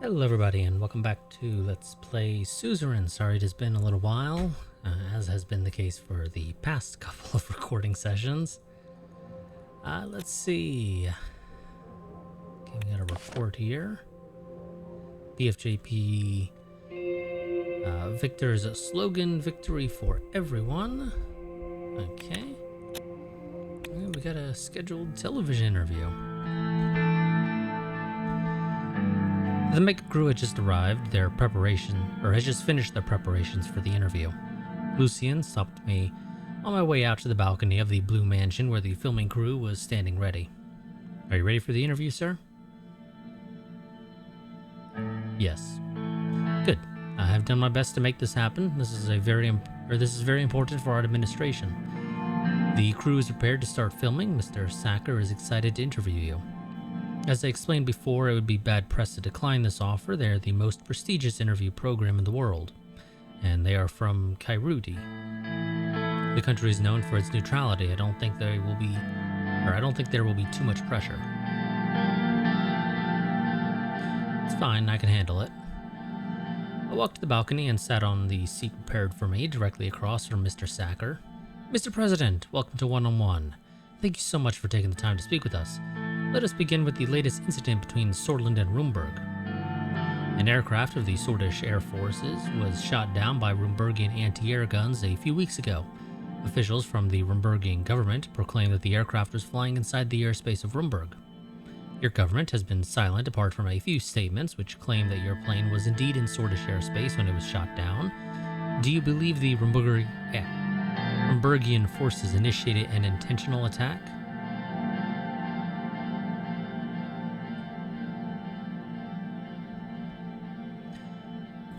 Hello everybody and welcome back to Let's Play Suzerain. Sorry it has been a little while, as has been the case for the past couple of recording sessions. Let's see. Okay, we got a report here. BFJP Victor's slogan, victory for everyone. Okay. And we got a scheduled television interview. The mega crew had just arrived, has just finished their preparations for the interview. Lucian stopped me on my way out to the balcony of the Blue Mansion where the filming crew was standing ready. Are you ready for the interview, sir? Yes. Good. I have done my best to make this happen. This is very important for our administration. The crew is prepared to start filming. Mr. Sacker is excited to interview you. As I explained before, it would be bad press to decline this offer. They are the most prestigious interview program in the world, and they are from Kairuti. The country is known for its neutrality. I don't think there will be too much pressure. It's fine, I can handle it. I walked to the balcony and sat on the seat prepared for me, directly across from Mr. Sacker. Mr. President, welcome to One-on-One. Thank you so much for taking the time to speak with us. Let us begin with the latest incident between Sordland and Rumburg. An aircraft of the Swordish Air Forces was shot down by Rumburgian anti-air guns a few weeks ago. Officials from the Rumburgian government proclaimed that the aircraft was flying inside the airspace of Rumburg. Your government has been silent apart from a few statements which claim that your plane was indeed in Swordish airspace when it was shot down. Do you believe the Rumburgian forces initiated an intentional attack?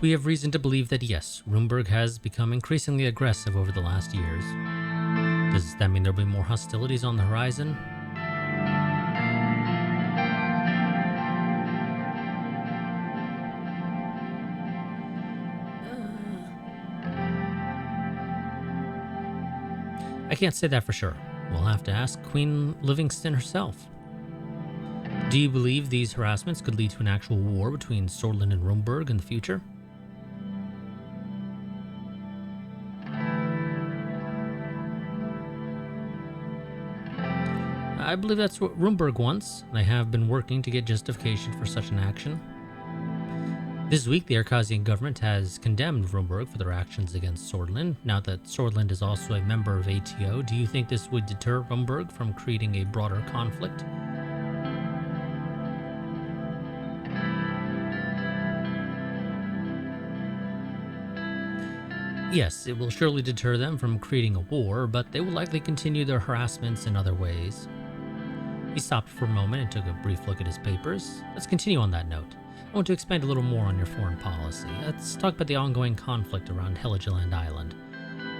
We have reason to believe that yes, Rumburg has become increasingly aggressive over the last years. Does that mean there will be more hostilities on the horizon? I can't say that for sure. We'll have to ask Queen Livingston herself. Do you believe these harassments could lead to an actual war between Sordland and Rumburg in the future? I believe that's what Rumburg wants. They have been working to get justification for such an action. This week, the Arcasian government has condemned Rumburg for their actions against Sordland. Now that Sordland is also a member of ATO, do you think this would deter Rumburg from creating a broader conflict? Yes, it will surely deter them from creating a war, but they will likely continue their harassments in other ways. He stopped for a moment and took a brief look at his papers. Let's continue on that note. I want to expand a little more on your foreign policy. Let's talk about the ongoing conflict around Heligoland Island.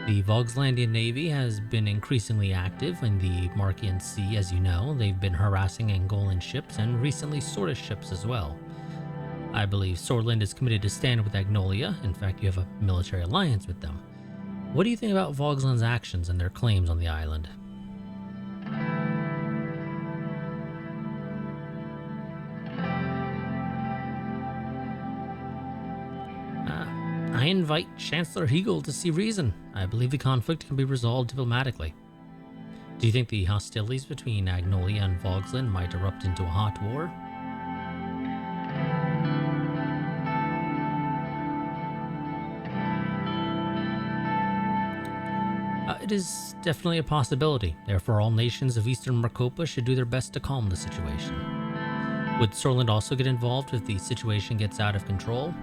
The Vogslandian Navy has been increasingly active in the Markian Sea, as you know. They've been harassing Angolan ships and recently Swordish ships as well. I believe Sordland is committed to stand with Agnolia. In fact, you have a military alliance with them. What do you think about Vogsland's actions and their claims on the island? I invite Chancellor Hegel to see reason. I believe the conflict can be resolved diplomatically. Do you think the hostilities between Agnolia and Vogsland might erupt into a hot war? It is definitely a possibility. Therefore, all nations of Eastern Marcopa should do their best to calm the situation. Would Sordland also get involved if the situation gets out of control?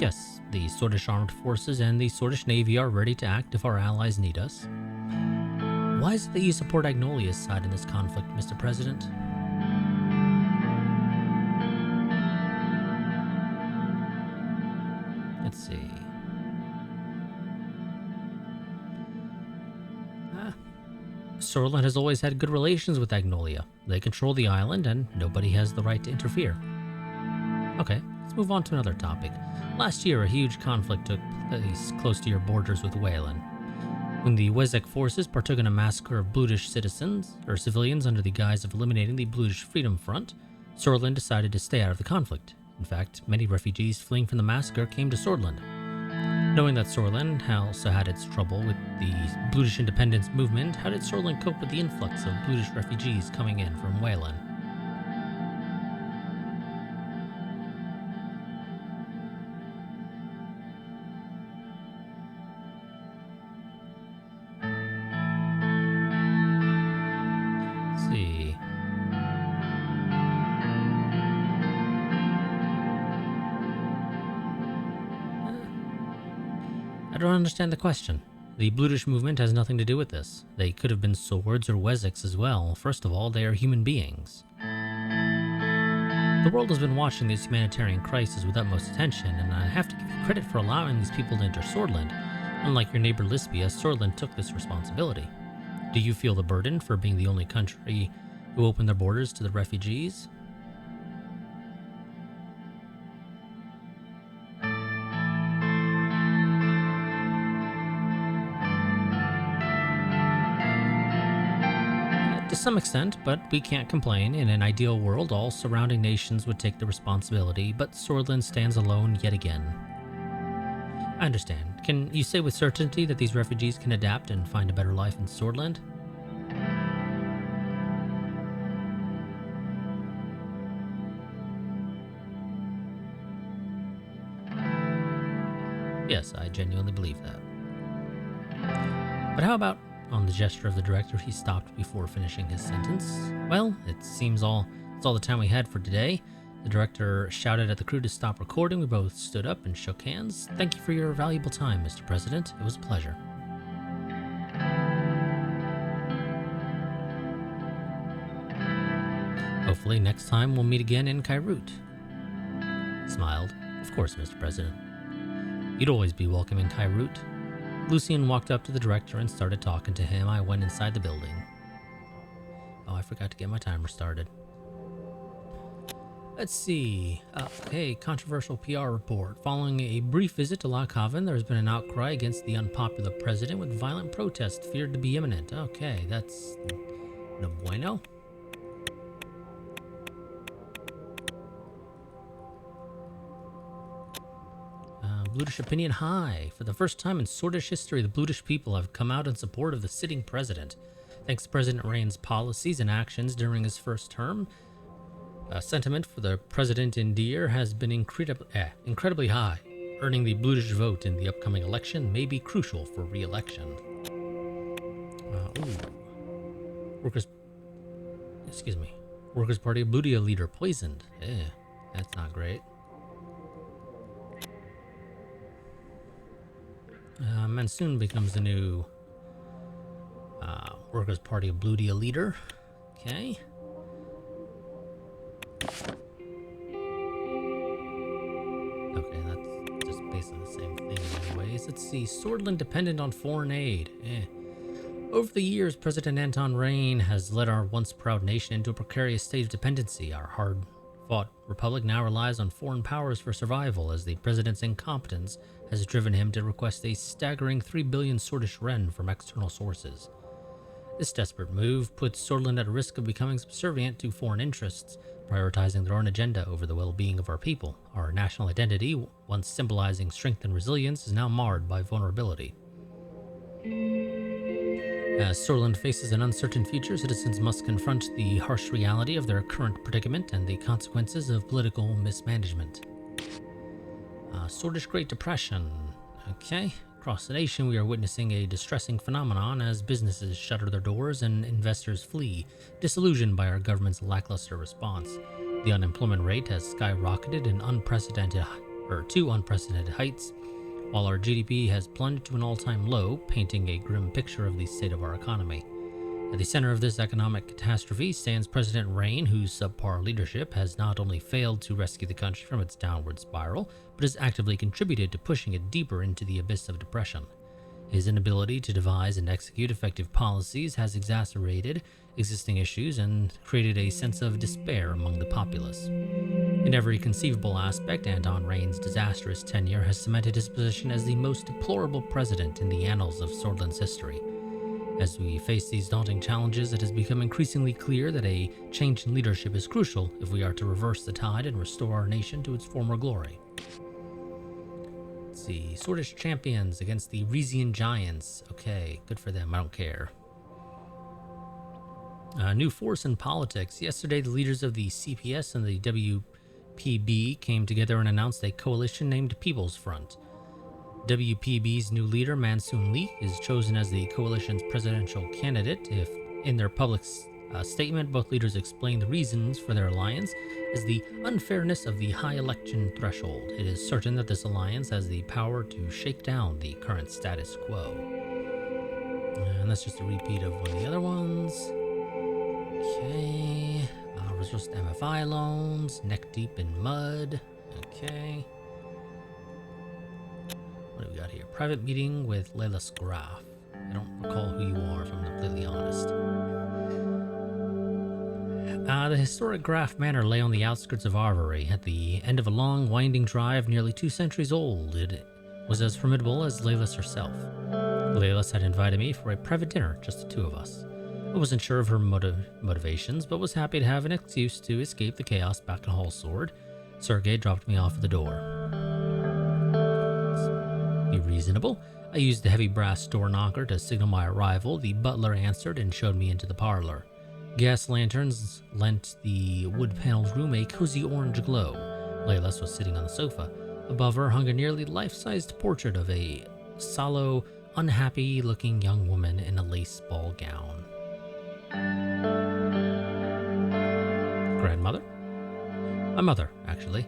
Yes, the Swordish Armed Forces and the Swordish Navy are ready to act if our allies need us. Why is it that you support Agnolia's side in this conflict, Mr. President? Let's see. Sordland has always had good relations with Agnolia. They control the island and nobody has the right to interfere. Okay, let's move on to another topic. Last year, a huge conflict took place close to your borders with Wayland. When the Wezek forces partook in a massacre of Blutish civilians under the guise of eliminating the Blutish Freedom Front, Sordland decided to stay out of the conflict. In fact, many refugees fleeing from the massacre came to Sordland. Knowing that Sordland also had its trouble with the Blutish independence movement, how did Sordland cope with the influx of Blutish refugees coming in from Wayland? See. I don't understand the question. The Blutish movement has nothing to do with this. They could have been swords or Wezeks as well. First of all, they are human beings. The world has been watching this humanitarian crisis with utmost attention, and I have to give you credit for allowing these people to enter Sordland. Unlike your neighbor Lispia, Sordland took this responsibility. Do you feel the burden for being the only country who opened their borders to the refugees? To some extent, but we can't complain. In an ideal world, all surrounding nations would take the responsibility, but Sordland stands alone yet again. I understand. Can you say with certainty that these refugees can adapt and find a better life in Sordland? Yes, I genuinely believe that. But how about... On the gesture of the director, he stopped before finishing his sentence. Well, it seems it's all the time we had for today. The director shouted at the crew to stop recording. We both stood up and shook hands. Thank you for your valuable time, Mr. President. It was a pleasure. Hopefully next time we'll meet again in Kairut. Smiled. Of course, Mr. President. You'd always be welcome in Kairut. Lucian walked up to the director and started talking to him. I went inside the building. Oh, I forgot to get my timer started. Let's see. Okay, controversial PR report. Following a brief visit to Loch Haven, there has been an outcry against the unpopular president with violent protests feared to be imminent. Okay, that's no bueno. Blutish opinion high. For the first time in Sordish history, the Blutish people have come out in support of the sitting president. Thanks to President Rain's policies and actions during his first term, sentiment for the president in Deer has been incredibly high. Earning the Blutish vote in the upcoming election may be crucial for re-election. Workers Party Blutia leader poisoned. That's not great. Mansoon becomes the new Workers' Party of Blutia leader. Okay. Okay, that's just basically the same thing anyways. Let's see. Sordland dependent on foreign aid. Over the years, President Anton Rain has led our once proud nation into a precarious state of dependency. Our hard-fought republic now relies on foreign powers for survival, as the president's incompetence has driven him to request a staggering 3 billion Sordish ren from external sources. This desperate move puts Sordland at risk of becoming subservient to foreign interests, prioritizing their own agenda over the well-being of our people. Our national identity, once symbolizing strength and resilience, is now marred by vulnerability. As Sordland faces an uncertain future, citizens must confront the harsh reality of their current predicament and the consequences of political mismanagement. Sordish Great Depression. Okay. Across the nation, we are witnessing a distressing phenomenon as businesses shutter their doors and investors flee, disillusioned by our government's lackluster response. The unemployment rate has skyrocketed to unprecedented heights, while our GDP has plunged to an all-time low, painting a grim picture of the state of our economy. At the center of this economic catastrophe stands President Rain, whose subpar leadership has not only failed to rescue the country from its downward spiral, but has actively contributed to pushing it deeper into the abyss of depression. His inability to devise and execute effective policies has exacerbated existing issues and created a sense of despair among the populace. In every conceivable aspect, Anton Rain's disastrous tenure has cemented his position as the most deplorable president in the annals of Sordland's history. As we face these daunting challenges, it has become increasingly clear that a change in leadership is crucial if we are to reverse the tide and restore our nation to its former glory. Let's see, Swordish champions against the Resignation giants. Okay, good for them, I don't care. New force in politics. Yesterday, the leaders of the CPS and the WPB came together and announced a coalition named People's Front. WPB's new leader, Mansoon Lee, is chosen as the coalition's presidential candidate. If in their public statement, both leaders explained the reasons for their alliance as the unfairness of the high election threshold. It is certain that this alliance has the power to shake down the current status quo. And that's just a repeat of one of the other ones. Okay. Resource MFI loans, neck deep in mud. Okay. What do we got here? Private meeting with Layla Graf. I don't recall who you are, if I'm completely honest. The historic Graf Manor lay on the outskirts of Arvery, at the end of a long, winding drive nearly 2 centuries old. It was as formidable as Laylas herself. Laylas had invited me for a private dinner, just the two of us. I wasn't sure of her motivations, but was happy to have an excuse to escape the chaos back in Hallsword. Sergei dropped me off at the door. Be reasonable. I used the heavy brass door knocker to signal my arrival. The butler answered and showed me into the parlor. Gas lanterns lent the wood-paneled room a cozy orange glow. Laylas was sitting on the sofa. Above her hung a nearly life-sized portrait of a sallow, unhappy-looking young woman in a lace ball gown. Grandmother? My mother, actually.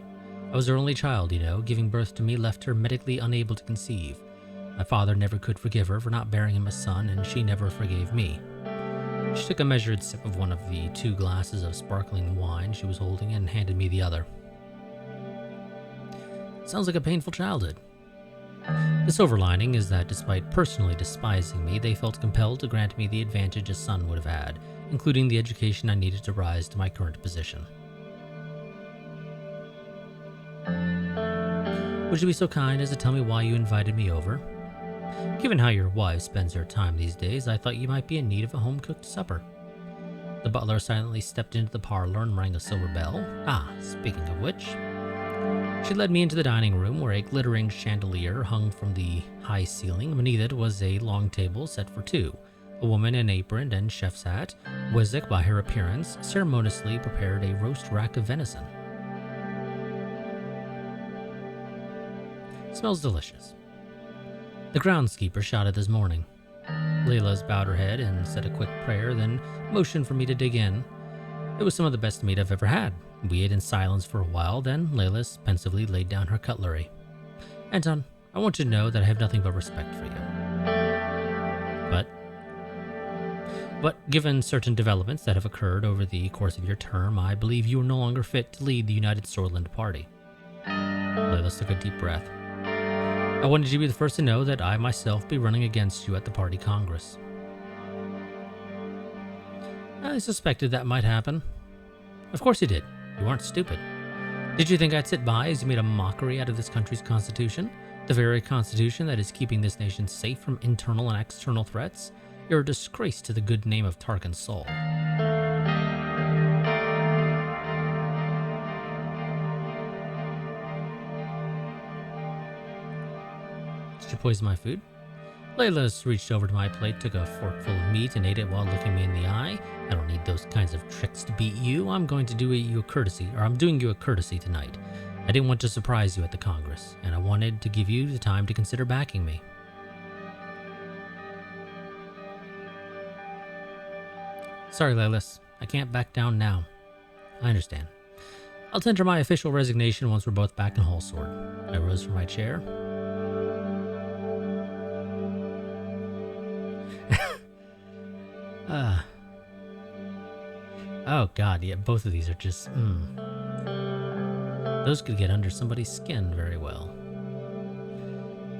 I was her only child, you know. Giving birth to me left her medically unable to conceive. My father never could forgive her for not bearing him a son, and she never forgave me. She took a measured sip of one of the 2 glasses of sparkling wine she was holding and handed me the other. Sounds like a painful childhood. The silver lining is that despite personally despising me, they felt compelled to grant me the advantage a son would have had, including the education I needed to rise to my current position. Would you be so kind as to tell me why you invited me over? Given how your wife spends her time these days, I thought you might be in need of a home-cooked supper. The butler silently stepped into the parlor and rang a silver bell. Speaking of which, she led me into the dining room where a glittering chandelier hung from the high ceiling. Beneath it was a long table set for 2. A woman in apron and chef's hat, Wizek by her appearance, ceremoniously prepared a roast rack of venison. Smells delicious. The groundskeeper shouted this morning. Layla's bowed her head and said a quick prayer, then motioned for me to dig in. It was some of the best meat I've ever had. We ate in silence for a while, then Layla pensively laid down her cutlery. Anton, I want you to know that I have nothing but respect for you. But given certain developments that have occurred over the course of your term, I believe you are no longer fit to lead the United Sordland Party. Layla took a deep breath. I wanted you to be the first to know that I myself be running against you at the party congress. I suspected that might happen. Of course you did. You aren't stupid. Did you think I'd sit by as you made a mockery out of this country's constitution? The very constitution that is keeping this nation safe from internal and external threats? You're a disgrace to the good name of Tarkin Sol. Did you poison my food? Layla reached over to my plate, took a forkful of meat, and ate it while looking me in the eye. I don't need those kinds of tricks to beat you. I'm doing you a courtesy tonight. I didn't want to surprise you at the Congress, and I wanted to give you the time to consider backing me. Sorry, Layla. I can't back down now. I understand. I'll tender my official resignation once we're both back in Hallsword. I rose from my chair. Oh god, yeah, both of these are just, Those could get under somebody's skin very well.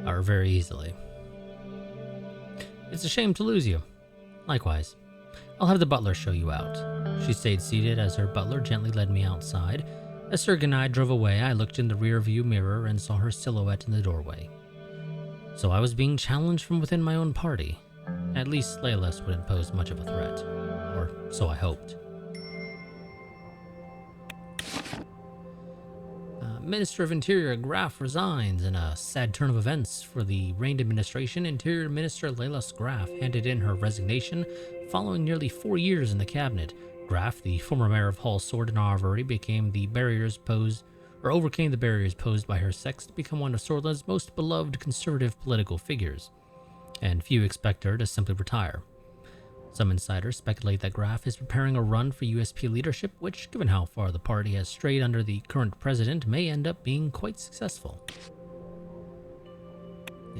Or very easily. It's a shame to lose you. Likewise. I'll have the butler show you out. She stayed seated as her butler gently led me outside. As Serg and I drove away, I looked in the rear-view mirror and saw her silhouette in the doorway. So I was being challenged from within my own party. At least Laylas wouldn't pose much of a threat. Or so I hoped. Minister of Interior Graf resigns in a sad turn of events for the Reign administration. Interior Minister Laylas Graf handed in her resignation following nearly 4 years in the cabinet. Graf, the former mayor of Hall Sword and Arvory, overcame the barriers posed by her sex to become one of Sordland's most beloved conservative political figures, and few expect her to simply retire. Some insiders speculate that Graf is preparing a run for USP leadership, which, given how far the party has strayed under the current president, may end up being quite successful.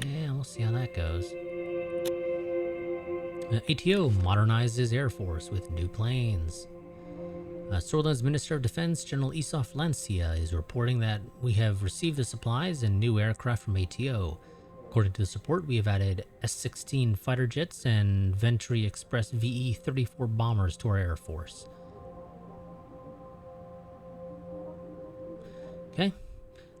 Yeah, we'll see how that goes. ATO modernizes Air Force with new planes. Sordland's Minister of Defense, General Isof Lancia, is reporting that we have received the supplies and new aircraft from ATO. According to the support, we have added S-16 fighter jets and Venturi Express VE-34 bombers to our Air Force. Okay.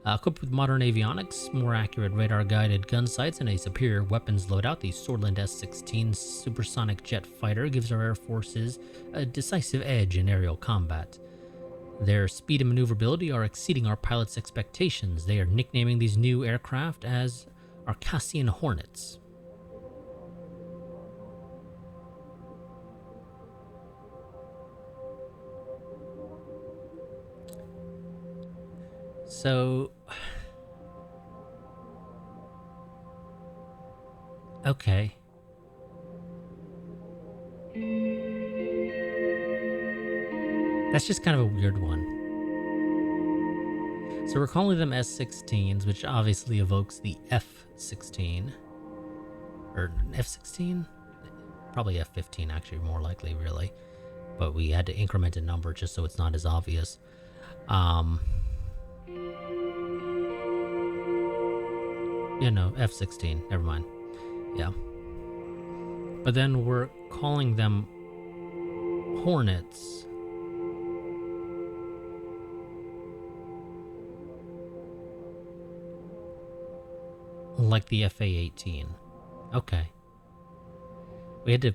Equipped with modern avionics, more accurate radar-guided gun sights, and a superior weapons loadout, the Sordland S-16 supersonic jet fighter gives our air forces a decisive edge in aerial combat. Their speed and maneuverability are exceeding our pilots' expectations. They are nicknaming these new aircraft as Arcassian Hornets. So, okay. That's just kind of a weird one. So we're calling them S-16s, which obviously evokes the F-16. Or F-16? Probably F-15, actually, more likely, really. But we had to increment a number just so it's not as obvious. Yeah, no, F-16, never mind. Yeah. But then we're calling them Hornets. Like the FA-18. Okay. We had to...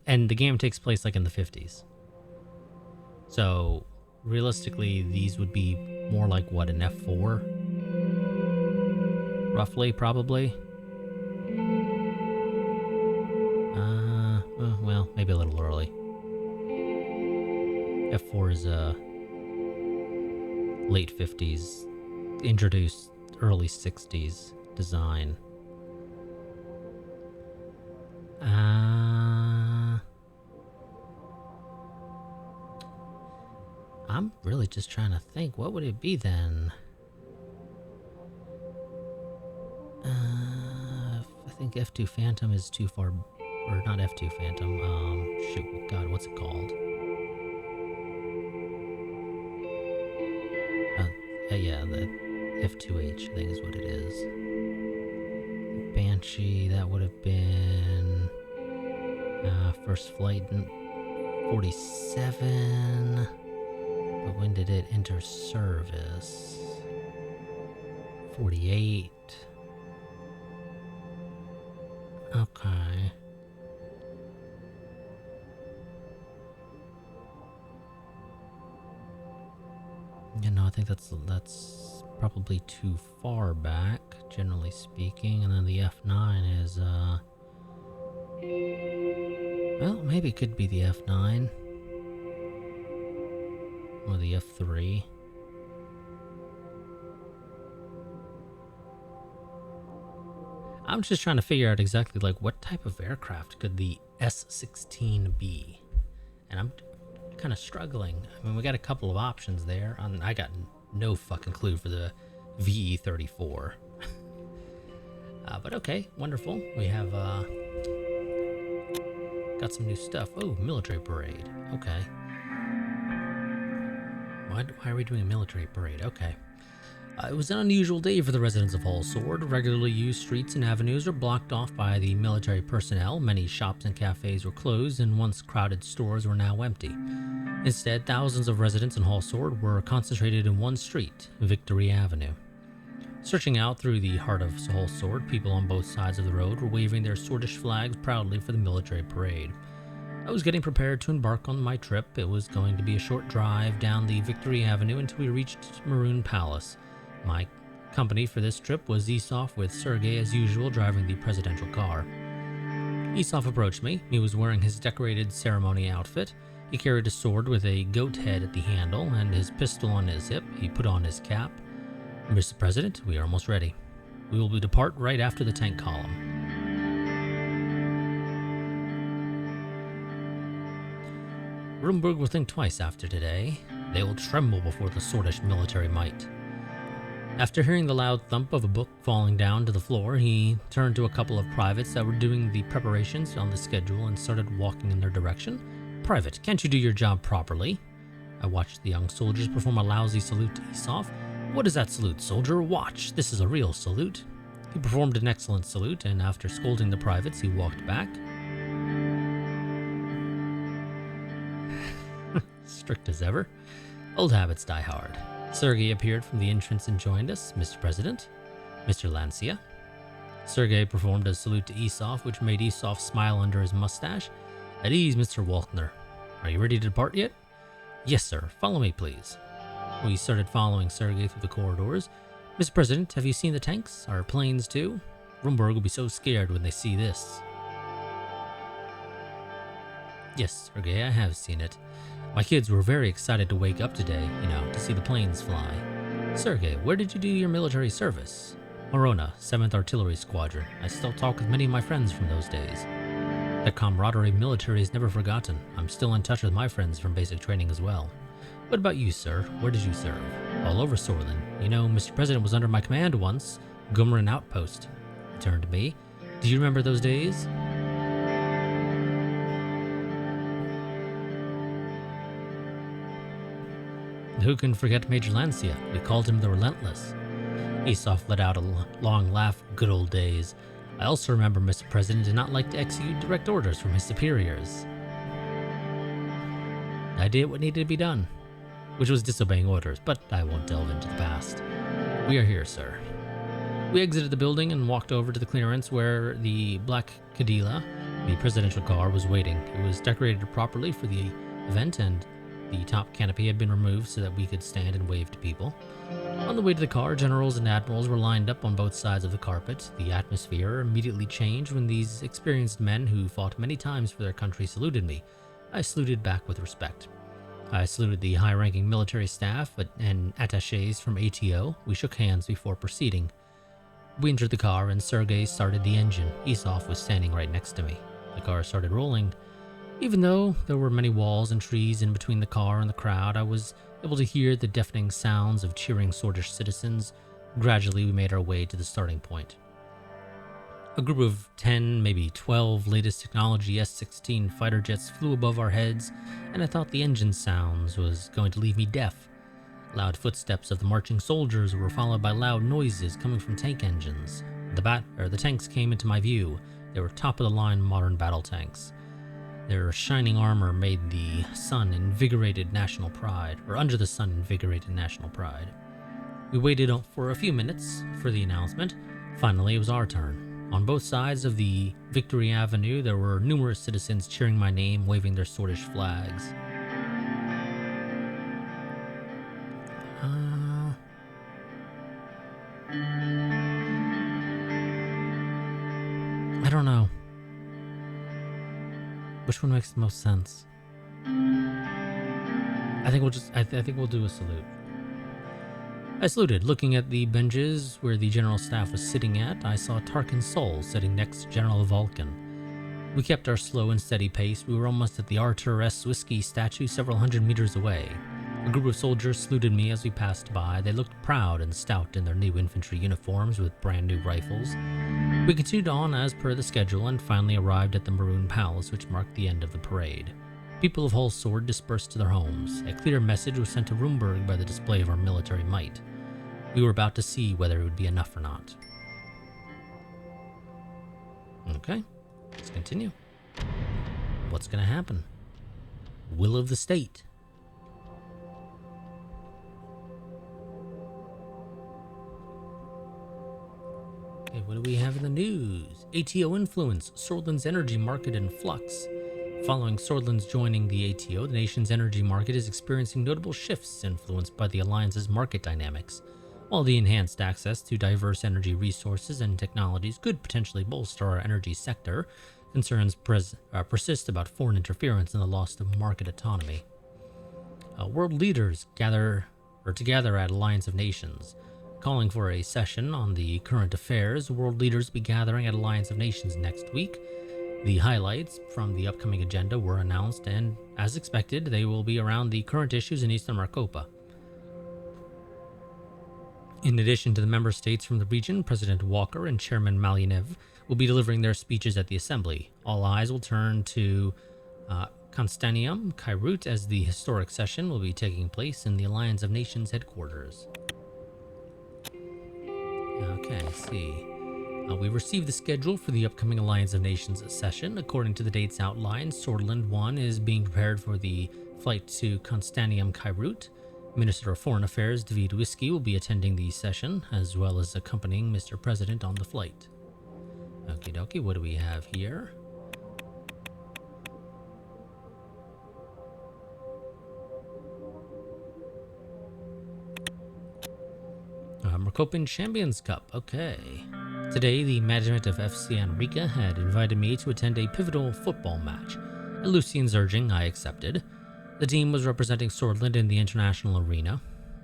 And the game takes place like in the 50s. So, realistically, these would be more like, what, an F4? Roughly, probably. Well, maybe a little early. F4 is late 50s, introduced early 60s design. I'm really just trying to think, what would it be then? I think F2 Phantom is too far, or not F2 Phantom, shoot, God, what's it called? Yeah, the F2H, I think is what it is. Banshee, that would have been, first flight in 47, but when did it enter service? 48. Okay. You know, I think that's probably too far back, generally speaking. And then the F9 is, well, maybe it could be the F9. Or the F3. I'm just trying to figure out exactly, like, what type of aircraft could the S-16 be? And I'm kind of struggling. I mean, we got a couple of options there. I got no fucking clue for the VE-34. But okay, wonderful. We have got some new stuff. Oh, military parade. Okay. Why are we doing a military parade? Okay. It was an unusual day for the residents of Hull Sword. Regularly used streets and avenues were blocked off by the military personnel. Many shops and cafes were closed, and once crowded stores were now empty. Instead, thousands of residents in Hull Sword were concentrated in one street, Victory Avenue. Searching out through the heart of Hull Sword, people on both sides of the road were waving their Swordish flags proudly for the military parade. I was getting prepared to embark on my trip. It was going to be a short drive down the Victory Avenue until we reached Maroon Palace. My company for this trip was Esov, with Sergei as usual driving the presidential car. Esov approached me. He was wearing his decorated ceremony outfit. He carried a sword with a goat head at the handle and his pistol on his hip. He put on his cap. "Mr. President, we are almost ready. We will depart right after the tank column." Rumburg will think twice after today. They will tremble before the Swordish military might. After hearing the loud thump of a book falling down to the floor, he turned to a couple of privates that were doing the preparations on the schedule and started walking in their direction. "Private, can't you do your job properly?" I watched the young soldiers perform a lousy salute to Esov. "What is that salute, soldier? Watch, this is a real salute." He performed an excellent salute, and after scolding the privates, he walked back. Strict as ever. Old habits die hard. Sergei appeared from the entrance and joined us. "Mr. President, Mr. Lancia." Sergei performed a salute to Esov, which made Esov smile under his mustache. "At ease, Mr. Walkner. Are you ready to depart yet?" "Yes, sir. Follow me, please." We started following Sergei through the corridors. "Mr. President, have you seen the tanks? Our planes, too? Rumburg will be so scared when they see this." "Yes, Sergei, I have seen it. My kids were very excited to wake up today, to see the planes fly." "Sergei, where did you do your military service?" "Morona, 7th Artillery Squadron. I still talk with many of my friends from those days. The camaraderie military is never forgotten. I'm still in touch with my friends from basic training as well." "What about you, sir? Where did you serve?" "All over Sordland. Mr. President was under my command once. Gummerin Outpost." He turned to me. "Do you remember those days?" Who can forget Major Lancia? We called him the Relentless. Esov let out a long laugh. "Good old days. I also remember Mr. President did not like to execute direct orders from his superiors. I did what needed to be done, which was disobeying orders, but I won't delve into the past. We are here, sir." We exited the building and walked over to the clearance where the black Cadilla, the presidential car, was waiting. It was decorated properly for the event, and the top canopy had been removed so that we could stand and wave to people. On the way to the car, generals and admirals were lined up on both sides of the carpet. The atmosphere immediately changed when these experienced men who fought many times for their country saluted me. I saluted back with respect. I saluted the high-ranking military staff and attachés from ATO. We shook hands before proceeding. We entered the car and Sergei started the engine. Esov was standing right next to me. The car started rolling. Even though there were many walls and trees in between the car and the crowd, I was able to hear the deafening sounds of cheering Swordish citizens. Gradually, we made our way to the starting point. A group of 10, maybe 12 latest technology S-16 fighter jets flew above our heads, and I thought the engine sounds was going to leave me deaf. Loud footsteps of the marching soldiers were followed by loud noises coming from tank engines. The tanks came into my view. They were top-of-the-line modern battle tanks. Their shining armor made the sun invigorated national pride, or under the sun invigorated national pride. We waited for a few minutes for the announcement. Finally, it was our turn. On both sides of the Victory Avenue, there were numerous citizens cheering my name, waving their Swordish flags. I don't know. Which one makes the most sense? I think we'll do a salute. I saluted. Looking at the benches where the general staff was sitting at, I saw Tarkin Sol sitting next to General Vulcan. We kept our slow and steady pace. We were almost at the Arthur S. Whiskey statue several hundred meters away. A group of soldiers saluted me as we passed by. They looked proud and stout in their new infantry uniforms with brand new rifles. We continued on as per the schedule and finally arrived at the Maroon Palace, which marked the end of the parade. People of Hull Sword dispersed to their homes. A clear message was sent to Rumburg by the display of our military might. We were about to see whether it would be enough or not. Okay, let's continue. What's going to happen? Will of the state. Okay, what do we have in the news? ATO influence, Sordland's energy market in flux. Following Sordland's joining the ATO, the nation's energy market is experiencing notable shifts influenced by the alliance's market dynamics. While the enhanced access to diverse energy resources and technologies could potentially bolster our energy sector, concerns persist about foreign interference and the loss of market autonomy. World leaders gather together at Alliance of Nations. Calling for a session on the current affairs, world leaders will be gathering at Alliance of Nations next week. The highlights from the upcoming agenda were announced, and as expected, they will be around the current issues in Eastern Maricopa. In addition to the member states from the region, President Walker and Chairman Malyev will be delivering their speeches at the Assembly. All eyes will turn to Constantinium, Kairut, as the historic session will be taking place in the Alliance of Nations headquarters. Okay, let's see. We received the schedule for the upcoming Alliance of Nations session. According to the dates outlined, Sordland 1 is being prepared for the flight to Constantinium, Kairut. Minister of Foreign Affairs David Whiskey will be attending the session, as well as accompanying Mr. President on the flight. Okie dokie, what do we have here? Maricopan Champions Cup, okay. Today, the management of FC Enrica had invited me to attend a pivotal football match. At Lucian's urging, I accepted. The team was representing Sordland in the international arena.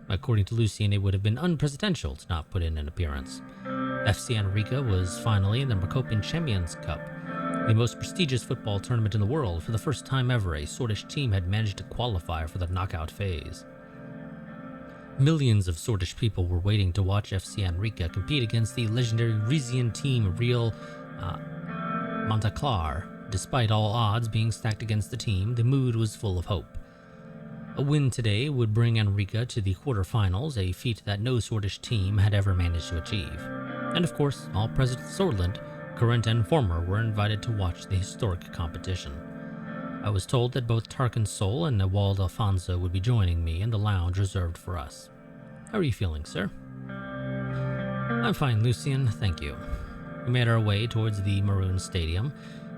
According to Lucian, it would have been unpresidential to not put in an appearance. FC Enrica was finally in the Maricopan Champions Cup, the most prestigious football tournament in the world. For the first time ever, a Sordish team had managed to qualify for the knockout phase. Millions of Sordish people were waiting to watch FC Enrica compete against the legendary Resignation team Real Montaclar. Despite all odds being stacked against the team, the mood was full of hope. A win today would bring Enrica to the quarterfinals, a feat that no Sordish team had ever managed to achieve. And of course, all present at Sordland, current and former, were invited to watch the historic competition. I was told that both Tarkin Sol and Nawald Alfonso would be joining me in the lounge reserved for us. How are you feeling, sir? I'm fine, Lucian, thank you. We made our way towards the Maroon Stadium.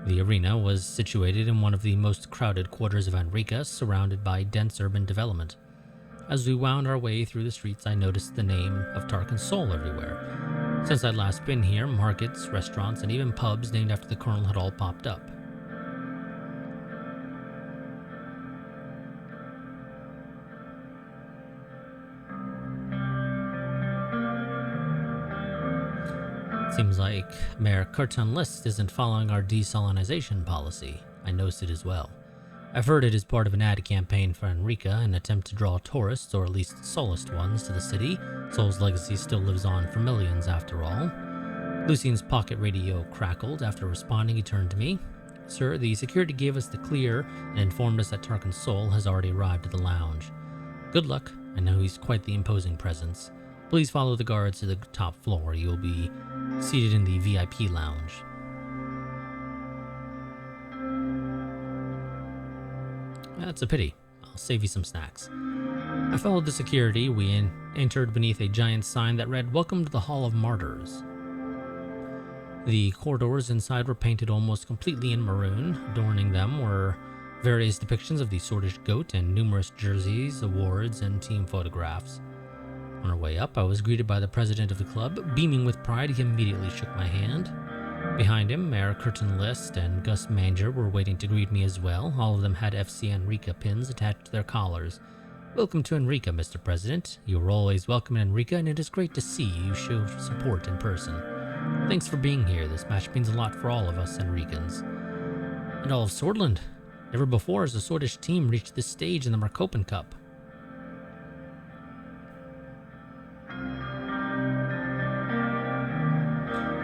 The arena was situated in one of the most crowded quarters of Enrica, surrounded by dense urban development. As we wound our way through the streets, I noticed the name of Tarkin Sol everywhere. Since I'd last been here, markets, restaurants, and even pubs named after the Colonel had all popped up. Seems like Mayor Curtin List isn't following our desalinization policy. I noticed it as well. I've heard it is part of an ad campaign for Enrica, an attempt to draw tourists, or at least Solist ones, to the city. Sol's legacy still lives on for millions after all. Lucian's pocket radio crackled. After responding, he turned to me. Sir, the security gave us the clear and informed us that Tarkin Sol has already arrived at the lounge. Good luck. I know he's quite the imposing presence. Please follow the guards to the top floor. You'll be seated in the VIP lounge. That's a pity. I'll save you some snacks. I followed the security. We entered beneath a giant sign that read, "Welcome to the Hall of Martyrs." The corridors inside were painted almost completely in maroon. Adorning them were various depictions of the Sordish goat and numerous jerseys, awards, and team photographs. On our way up, I was greeted by the president of the club. Beaming with pride, he immediately shook my hand. Behind him, Mayor Curtin List and Gus Manger were waiting to greet me as well. All of them had FC Enrica pins attached to their collars. Welcome to Enrica, Mr. President. You are always welcome in Enrica, and it is great to see you show support in person. Thanks for being here. This match means a lot for all of us Enricans. And all of Sordland. Never before has a Sordish team reached this stage in the Maricopan Cup.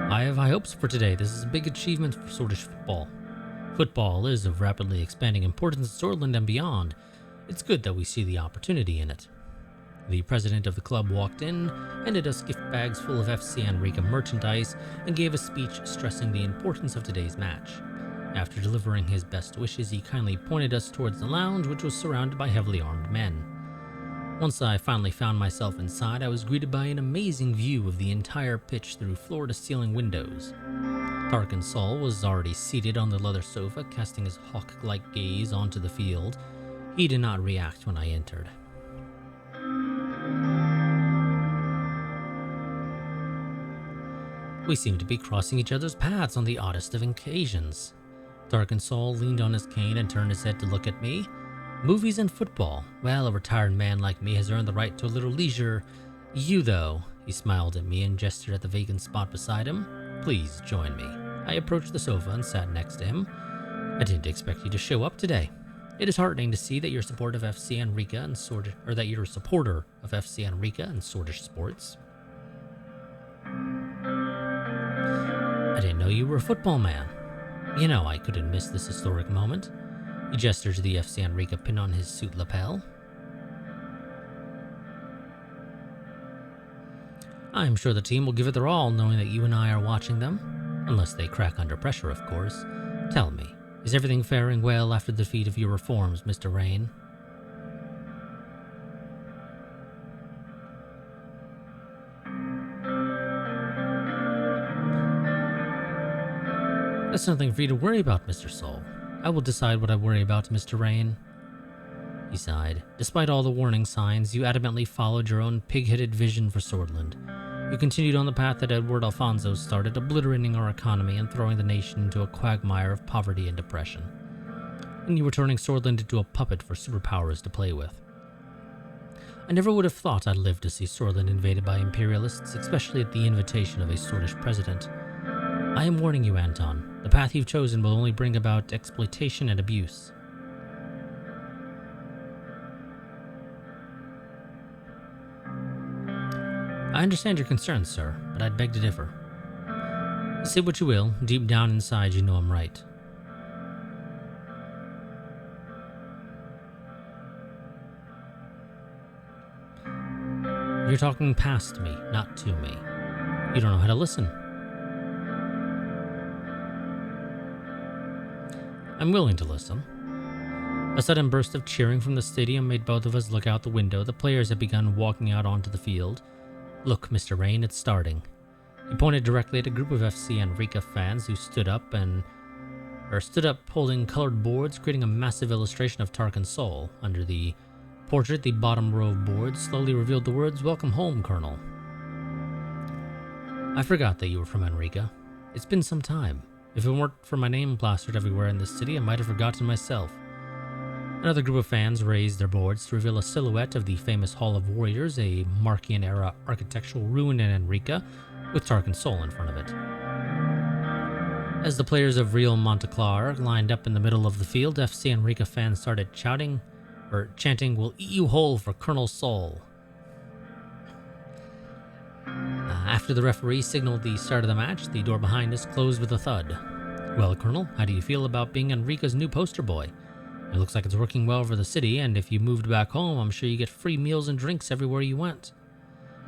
I have high hopes for today. This is a big achievement for Sordish football. Football is of rapidly expanding importance in Sordland and beyond. It's good that we see the opportunity in it. The president of the club walked in, handed us gift bags full of FC Enrica merchandise, and gave a speech stressing the importance of today's match. After delivering his best wishes, he kindly pointed us towards the lounge, which was surrounded by heavily armed men. Once I finally found myself inside, I was greeted by an amazing view of the entire pitch through floor-to-ceiling windows. Tarkin Sol was already seated on the leather sofa, casting his hawk-like gaze onto the field. He did not react when I entered. We seemed to be crossing each other's paths on the oddest of occasions. Tarkin Sol leaned on his cane and turned his head to look at me. Movies and football. Well, a retired man like me has earned the right to a little leisure. You, though, he smiled at me and gestured at the vacant spot beside him. Please join me. I approached the sofa and sat next to him. I didn't expect you to show up today. It is heartening to see that you're a supporter of FC Enrica and Swordish sports. I didn't know you were a football man. You know, I couldn't miss this historic moment. He gestured to the FC Enrica pin on his suit lapel. I'm sure the team will give it their all, knowing that you and I are watching them. Unless they crack under pressure, of course. Tell me, is everything faring well after the defeat of your reforms, Mr. Rain? That's nothing for you to worry about, Mr. Sol. I will decide what I worry about, Mr. Rain. He sighed. Despite all the warning signs, you adamantly followed your own pig-headed vision for Sordland. You continued on the path that Edward Alfonso started, obliterating our economy and throwing the nation into a quagmire of poverty and depression. And you were turning Sordland into a puppet for superpowers to play with. I never would have thought I'd live to see Sordland invaded by imperialists, especially at the invitation of a Swordish president. I am warning you, Anton. The path you've chosen will only bring about exploitation and abuse. I understand your concerns, sir, but I'd beg to differ. Say what you will, deep down inside you know I'm right. You're talking past me, not to me. You don't know how to listen. I'm willing to listen. A sudden burst of cheering from the stadium made both of us look out the window. The players had begun walking out onto the field. Look, Mr. Rain, it's starting. He pointed directly at a group of FC Enrica fans who stood up holding colored boards, creating a massive illustration of Tarkin Sol. Under the portrait, the bottom row of boards slowly revealed the words, "Welcome home, Colonel." I forgot that you were from Enrica. It's been some time. If it weren't for my name plastered everywhere in this city, I might have forgotten myself. Another group of fans raised their boards to reveal a silhouette of the famous Hall of Warriors, a Markian-era architectural ruin in Enrica, with Tarkin Sol in front of it. As the players of Real Monteclar lined up in the middle of the field, FC Enrica fans started chanting, "We'll eat you whole for Colonel Sol." After the referee signaled the start of the match, the door behind us closed with a thud. Well, Colonel, how do you feel about being Enrica's new poster boy? It looks like it's working well for the city, and if you moved back home, I'm sure you get free meals and drinks everywhere you went.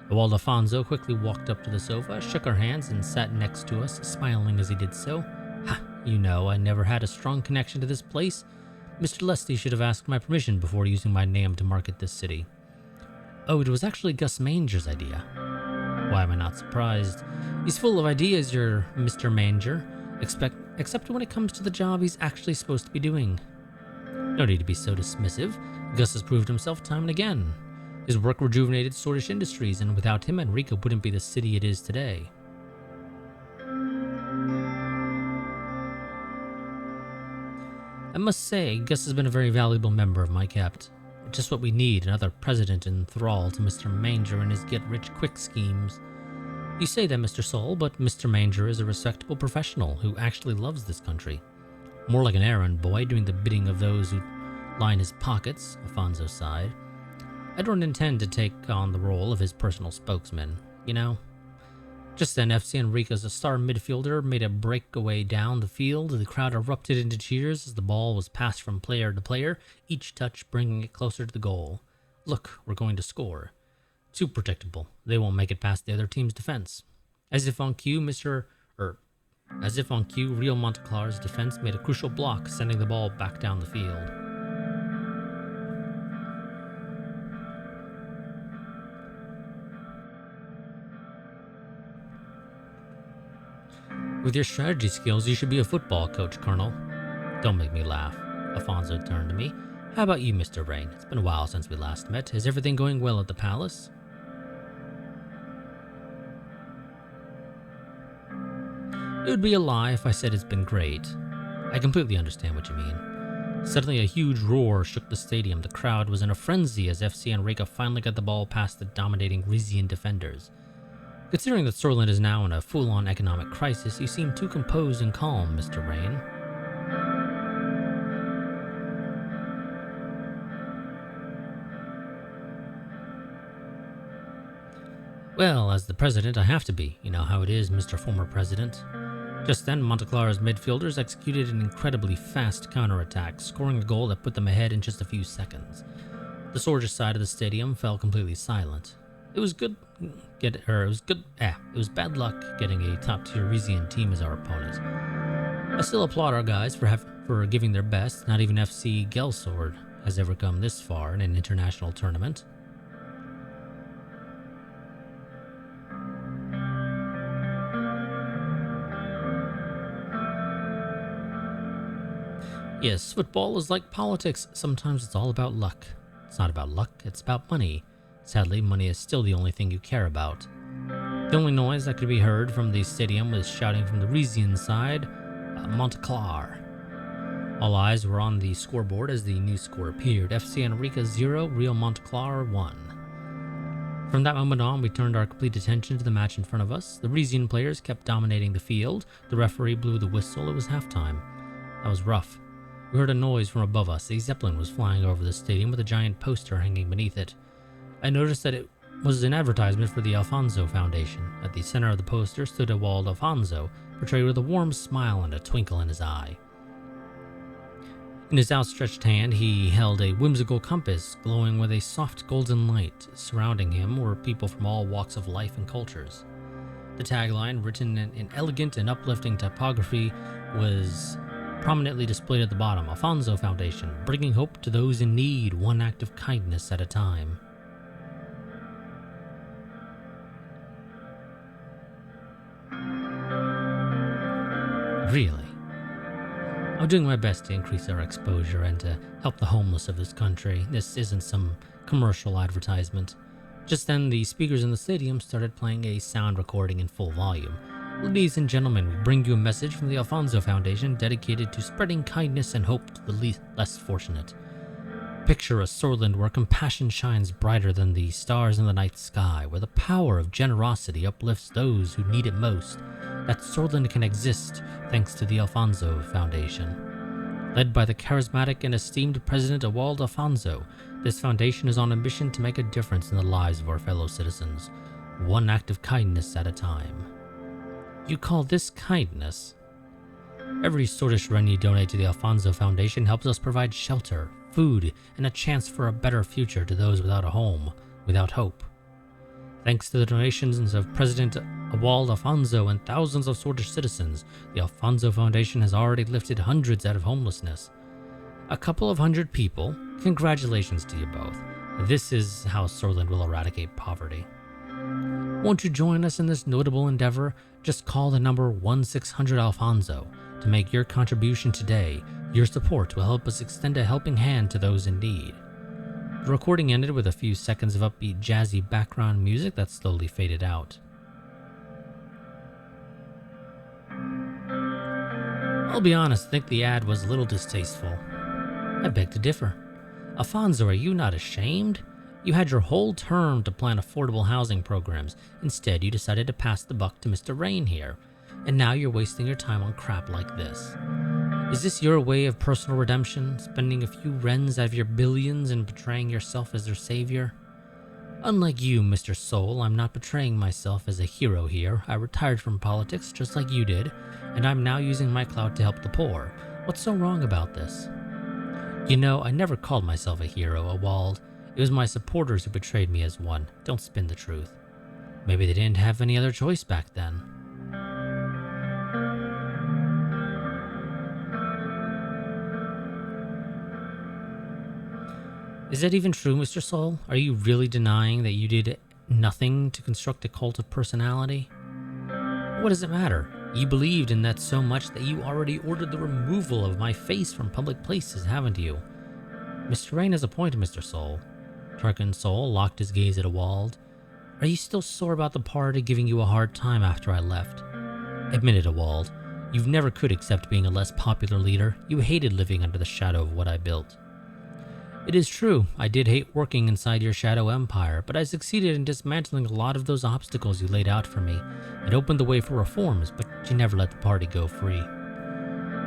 Old Alfonso quickly walked up to the sofa, shook our hands, and sat next to us, smiling as he did so. Ha, you know, I never had a strong connection to this place. Mr. Leslie should have asked my permission before using my name to market this city. Oh, it was actually Gus Manger's idea. Why am I not surprised? He's full of ideas, your Mr. Manger, except when it comes to the job he's actually supposed to be doing. No need to be so dismissive. Gus has proved himself time and again. His work rejuvenated Swordish industries, and without him, Enrica wouldn't be the city it is today. I must say, Gus has been a very valuable member of my cabinet. Just what we need, another president in thrall to Mr. Manger and his get-rich-quick schemes. You say that, Mr. Sol, but Mr. Manger is a respectable professional who actually loves this country. More like an errand boy doing the bidding of those who line his pockets, Alfonso sighed. I don't intend to take on the role of his personal spokesman, you know? Just then, FC Enrica's a star midfielder made a breakaway down the field. The crowd erupted into cheers as the ball was passed from player to player, each touch bringing it closer to the goal. Look, we're going to score. Too predictable. They won't make it past the other team's defense. As if on cue, Real Montclar's defense made a crucial block, sending the ball back down the field. With your strategy skills, you should be a football coach, Colonel. Don't make me laugh. Alfonso turned to me. How about you, Mr. Rain? It's been a while since we last met. Is everything going well at the palace? It would be a lie if I said it's been great. I completely understand what you mean. Suddenly a huge roar shook the stadium. The crowd was in a frenzy as FC Enrica finally got the ball past the dominating Rizian defenders. Considering that Sordland is now in a full-on economic crisis, you seem too composed and calm, Mr. Rain. Well, as the president, I have to be. You know how it is, Mr. Former President. Just then, Montclar's midfielders executed an incredibly fast counterattack, scoring a goal that put them ahead in just a few seconds. The soldier side of the stadium fell completely silent. It was bad luck getting a top-tier Rizian team as our opponent. I still applaud our guys for giving their best. Not even FC Gelsord has ever come this far in an international tournament. Yes, football is like politics. Sometimes it's all about luck. It's not about luck, it's about money. Sadly, money is still the only thing you care about. The only noise that could be heard from the stadium was shouting from the Rizian side, Montclar. All eyes were on the scoreboard as the new score appeared. FC Enrica 0, Real Montclar 1. From that moment on, we turned our complete attention to the match in front of us. The Rizian players kept dominating the field. The referee blew the whistle. It was halftime. That was rough. We heard a noise from above us. A Zeppelin was flying over the stadium with a giant poster hanging beneath it. I noticed that it was an advertisement for the Alfonso Foundation. At the center of the poster stood a walled Alfonso, portrayed with a warm smile and a twinkle in his eye. In his outstretched hand, he held a whimsical compass glowing with a soft golden light. Surrounding him were people from all walks of life and cultures. The tagline, written in elegant and uplifting typography, was prominently displayed at the bottom. Alfonso Foundation, bringing hope to those in need, one act of kindness at a time. Really? I'm doing my best to increase our exposure and to help the homeless of this country. This isn't some commercial advertisement. Just then, the speakers in the stadium started playing a sound recording in full volume. Ladies and gentlemen, we bring you a message from the Alfonso Foundation dedicated to spreading kindness and hope to the less fortunate. Picture a Sordland where compassion shines brighter than the stars in the night sky, where the power of generosity uplifts those who need it most. That Sordland can exist thanks to the Alfonso Foundation. Led by the charismatic and esteemed President Awald Alfonso, this foundation is on a mission to make a difference in the lives of our fellow citizens, one act of kindness at a time. You call this kindness? Every Sordish Ren you donate to the Alfonso Foundation helps us provide shelter, food, and a chance for a better future to those without a home, without hope. Thanks to the donations of President Awald Alfonso and thousands of Sordish citizens, the Alfonso Foundation has already lifted hundreds out of homelessness. A couple of hundred people? Congratulations to you both. This is how Sordland will eradicate poverty. Won't you join us in this notable endeavor? Just call the number 1-600-ALFONSO to make your contribution today. Your support will help us extend a helping hand to those in need. The recording ended with a few seconds of upbeat, jazzy background music that slowly faded out. I'll be honest, I think the ad was a little distasteful. I beg to differ. Alfonso, are you not ashamed? You had your whole term to plan affordable housing programs. Instead, you decided to pass the buck to Mr. Rain here. And now you're wasting your time on crap like this. Is this your way of personal redemption? Spending a few rens out of your billions and betraying yourself as their savior? Unlike you, Mr. Soul, I'm not betraying myself as a hero here. I retired from politics just like you did, and I'm now using my clout to help the poor. What's so wrong about this? You know, I never called myself a hero, Awald. It was my supporters who betrayed me as one. Don't spin the truth. Maybe they didn't have any other choice back then. Is that even true, Mr. Soul? Are you really denying that you did nothing to construct a cult of personality? What does it matter? You believed in that so much that you already ordered the removal of my face from public places, haven't you? Mr. Rain has a point, Mr. Soul. Tarkin Soul locked his gaze at Ewald. Are you still sore about the party giving you a hard time after I left? Admit it, Ewald. You never could accept being a less popular leader. You hated living under the shadow of what I built. It is true, I did hate working inside your shadow empire, but I succeeded in dismantling a lot of those obstacles you laid out for me. It opened the way for reforms, but you never let the party go free.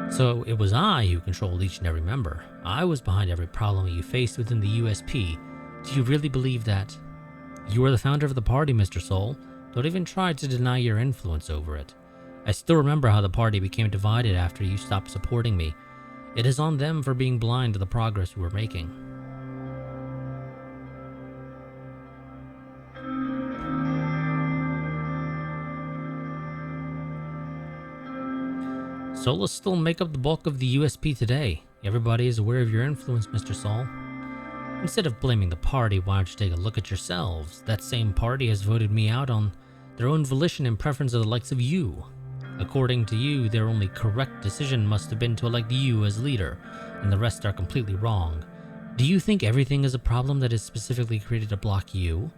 So it was I who controlled each and every member. I was behind every problem you faced within the USP. Do you really believe that? You are the founder of the party, Mr. Soul. Don't even try to deny your influence over it. I still remember how the party became divided after you stopped supporting me. It is on them for being blind to the progress we were making. Solas still make up the bulk of the USP today. Everybody is aware of your influence, Mr. Sol. Instead of blaming the party, why don't you take a look at yourselves? That same party has voted me out on their own volition and preference of the likes of you. According to you, their only correct decision must have been to elect you as leader, and the rest are completely wrong. Do you think everything is a problem that is specifically created to block you?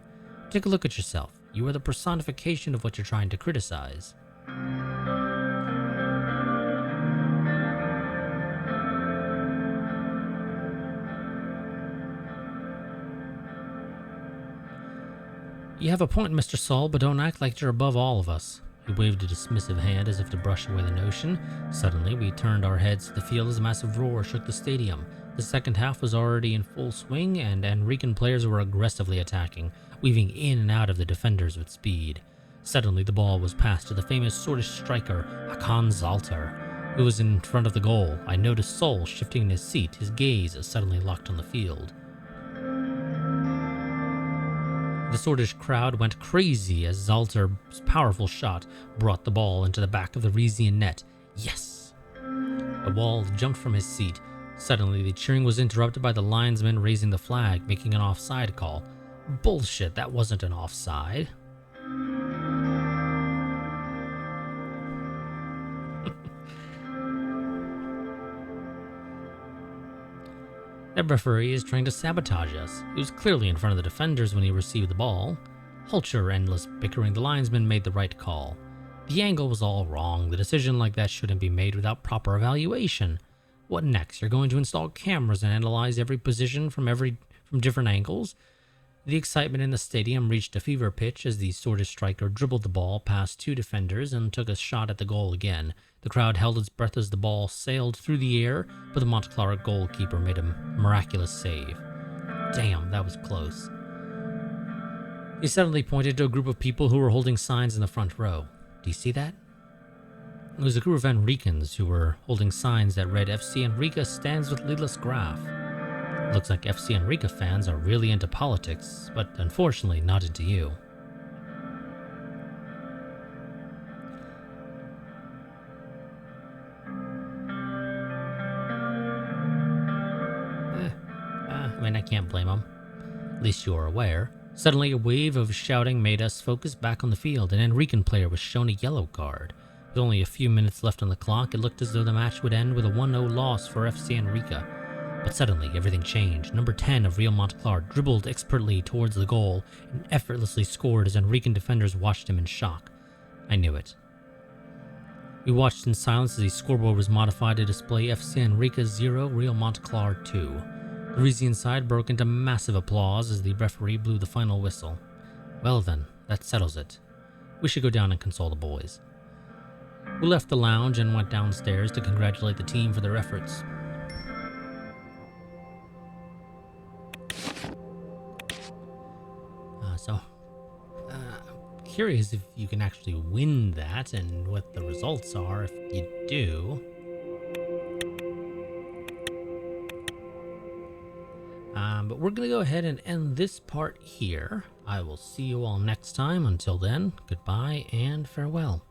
Take a look at yourself. You are the personification of what you're trying to criticize. You have a point, Mr. Sol, but don't act like you're above all of us. He waved a dismissive hand as if to brush away the notion. Suddenly, we turned our heads to the field as a massive roar shook the stadium. The second half was already in full swing, and Enrican players were aggressively attacking, weaving in and out of the defenders with speed. Suddenly, the ball was passed to the famous Swordfish striker, Hakan Zaltar, who was in front of the goal. I noticed Sol shifting in his seat, his gaze suddenly locked on the field. The Swordfish crowd went crazy as Zaltar's powerful shot brought the ball into the back of the Resignation net. Yes! Ewald jumped from his seat. Suddenly, the cheering was interrupted by the linesman raising the flag, making an offside call. Bullshit, that wasn't an offside. That referee is trying to sabotage us. He was clearly in front of the defenders when he received the ball. Hulcher, endless bickering, the linesman made the right call. The angle was all wrong. The decision like that shouldn't be made without proper evaluation. What next? You're going to install cameras and analyze every position from different angles? The excitement in the stadium reached a fever pitch as the Swordfish striker dribbled the ball past two defenders and took a shot at the goal again. The crowd held its breath as the ball sailed through the air, but the Montclair goalkeeper made a miraculous save. Damn, that was close. He suddenly pointed to a group of people who were holding signs in the front row. Do you see that? It was a group of Enricans who were holding signs that read FC Enrica stands with Leeless Graf. Looks like FC Enrica fans are really into politics, but unfortunately not into you. I can't blame them. At least you are aware. Suddenly, a wave of shouting made us focus back on the field. An Enrican player was shown a yellow card. With only a few minutes left on the clock, it looked as though the match would end with a 1-0 loss for FC Enrica. But suddenly, everything changed. Number 10 of Real Montclair dribbled expertly towards the goal and effortlessly scored as Enrican defenders watched him in shock. I knew it. We watched in silence as the scoreboard was modified to display FC Enrica 0, Real Montclair 2. The Resignation side broke into massive applause as the referee blew the final whistle. Well then, that settles it. We should go down and console the boys. We left the lounge and went downstairs to congratulate the team for their efforts. I'm curious if you can actually win that and what the results are if you do. But we're going to go ahead and end this part here. I will see you all next time. Until then, goodbye and farewell.